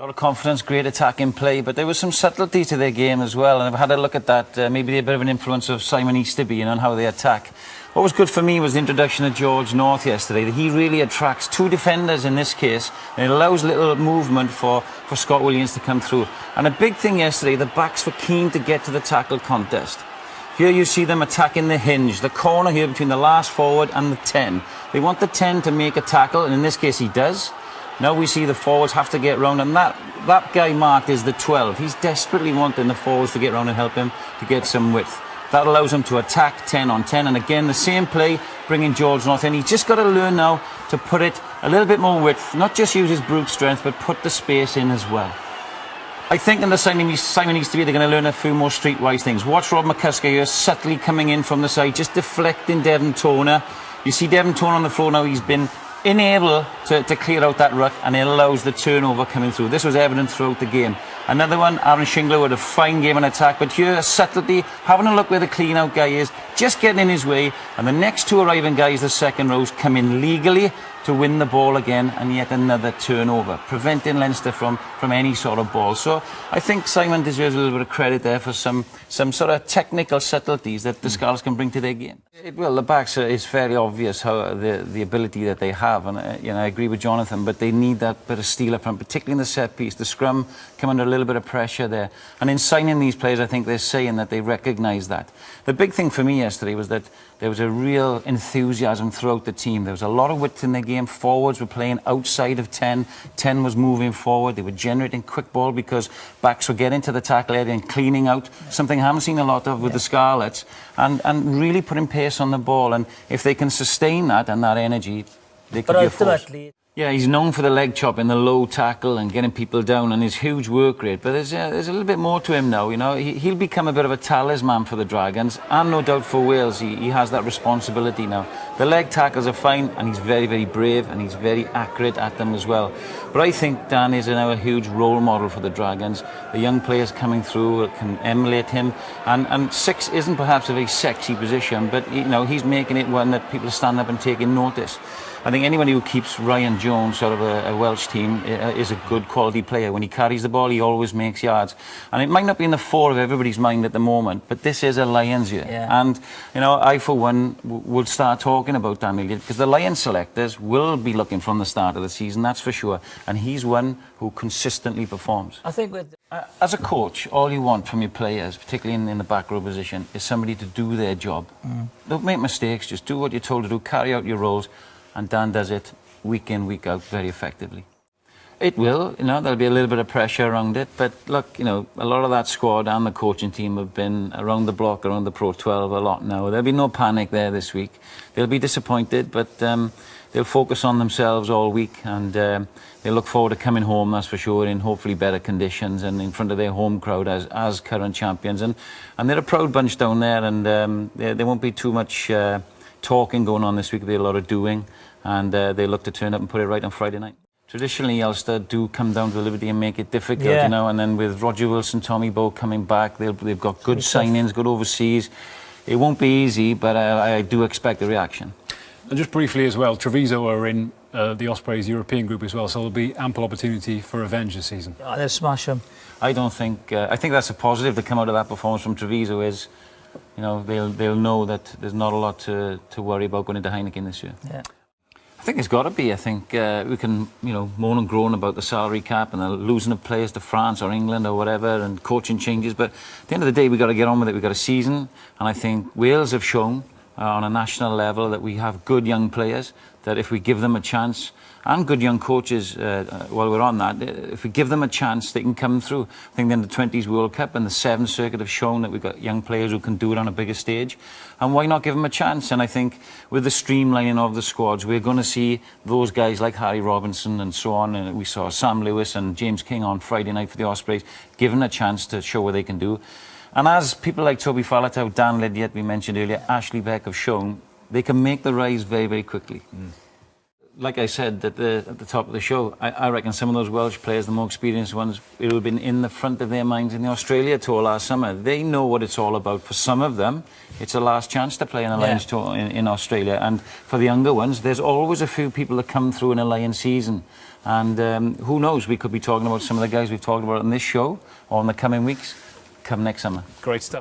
A lot of confidence, great attacking play, but there was some subtlety to their game as well, and I've had a look at that. Maybe a bit of an influence of Simon Easterby on how they attack. What was good for me was the introduction of George North yesterday, that he really attracts two defenders in this case, and it allows little movement for Scott Williams to come through. And a big thing yesterday, the backs were keen to get to the tackle contest. Here you see them attacking the hinge, the corner here between the last forward and the 10. They want the 10 to make a tackle, and in this case he does. Now we see the forwards have to get round, and that guy marked is the 12. He's desperately wanting the forwards to get round and help him to get some width. That allows him to attack 10 on 10, and again the same play, bringing George North in. He's just got to learn now to put it a little bit more width, not just use his brute strength, but put the space in as well. I think in the Simon Easterby, they're going to learn a few more streetwise things. Watch Rob McCusker here, subtly coming in from the side, just deflecting Devon Toner. You see Devon Toner on the floor now. He's been unable to clear out that ruck, and it allows the turnover coming through. This was evident throughout the game. Another one, Aaron Shingler with a fine game on attack, but here a subtlety, having a look where the clean out guy is, just getting in his way, and the next two arriving guys, the second rows, come in legally to win the ball again, and yet another turnover, preventing Leinster from any sort of ball. So I think Simon deserves a little bit of credit there for some sort of technical subtleties that the Scarlets can bring to their game. Well, the backs is fairly obvious how the ability that they have, and I agree with Jonathan, but they need that bit of steel up front, particularly in the set piece. The scrum come under a little bit of pressure there, and in signing these players, I think they're saying that they recognise that. The big thing for me yesterday was that there was a real enthusiasm throughout the team. There was a lot of width in the game. Forwards were playing outside of 10. 10 was moving forward. They were generating quick ball because backs were getting to the tackle area and cleaning out, something I haven't seen a lot of with the Scarlets, and really putting pace on the ball. And if they can sustain that and that energy, they could be a force. Yeah, he's known for the leg chop and the low tackle and getting people down and his huge work rate. But there's a little bit more to him now, you know. He'll become a bit of a talisman for the Dragons, and no doubt for Wales. He has that responsibility now. The leg tackles are fine, and he's very, very brave, and he's very accurate at them as well. But I think Dan is now a huge role model for the Dragons. The young players coming through can emulate him, and 6 isn't perhaps a very sexy position, but you know, he's making it one that people stand up and taking notice. I think anybody who keeps Ryan Jones sort of a Welsh team is a good quality player. When he carries the ball, he always makes yards. And it might not be in the fore of everybody's mind at the moment, but this is a Lions year. Yeah. And, you know, I, for one, would start talking about Dan Milligan, because the Lions selectors will be looking from the start of the season, that's for sure. And he's one who consistently performs. I think with... as a coach, all you want from your players, particularly in the back row position, is somebody to do their job. Don't make mistakes, just do what you're told to do, carry out your roles. And Dan does it week in, week out very effectively. It will, you know, there'll be a little bit of pressure around it, but look, you know, a lot of that squad and the coaching team have been around the block, around the Pro 12 a lot now. There'll be no panic there this week. They'll be disappointed, but they'll focus on themselves all week, and they look forward to coming home, that's for sure, in hopefully better conditions and in front of their home crowd as current champions. And they're a proud bunch down there, and there won't be too much talking going on this week. There'll be a lot of doing, and they look to turn up and put it right on Friday night. Traditionally, Ulster do come down to Liberty and make it difficult, you know, and then with Roger Wilson, Tommy Bowe coming back, they've got good signings, good overseas. It won't be easy, but I do expect a reaction. And just briefly as well, Treviso are in the Ospreys European group as well, so there'll be ample opportunity for revenge this season. Oh, they'll smash them. I think that's a positive to come out of that performance from Treviso is, you know, they'll know that there's not a lot to worry about going into Heineken this year. Yeah. I think it's got to be. I think we can, you know, moan and groan about the salary cap and the losing of players to France or England or whatever, and coaching changes. But at the end of the day, we've got to get on with it. We've got a season, and I think Wales have shown on a national level that we have good young players, that if we give them a chance, and good young coaches while we're on that, if we give them a chance, they can come through. I think then the 20s World Cup and the 7th Circuit have shown that we've got young players who can do it on a bigger stage, and why not give them a chance? And I think with the streamlining of the squads, we're going to see those guys like Harry Robinson and so on, and we saw Sam Lewis and James King on Friday night for the Ospreys, given a chance to show what they can do. And as people like Toby Faletau, Dan Lydiate, we mentioned earlier, Ashley Beck have shown, they can make the rise very, very quickly. Like I said at the top of the show, I reckon some of those Welsh players, the more experienced ones, it would have been in the front of their minds in the Australia tour last summer. They know what it's all about. For some of them, it's a last chance to play in a Lions tour in Australia. And for the younger ones, there's always a few people that come through in a Lions season. And who knows, we could be talking about some of the guys we've talked about on this show or in the coming weeks, come next summer. Great stuff.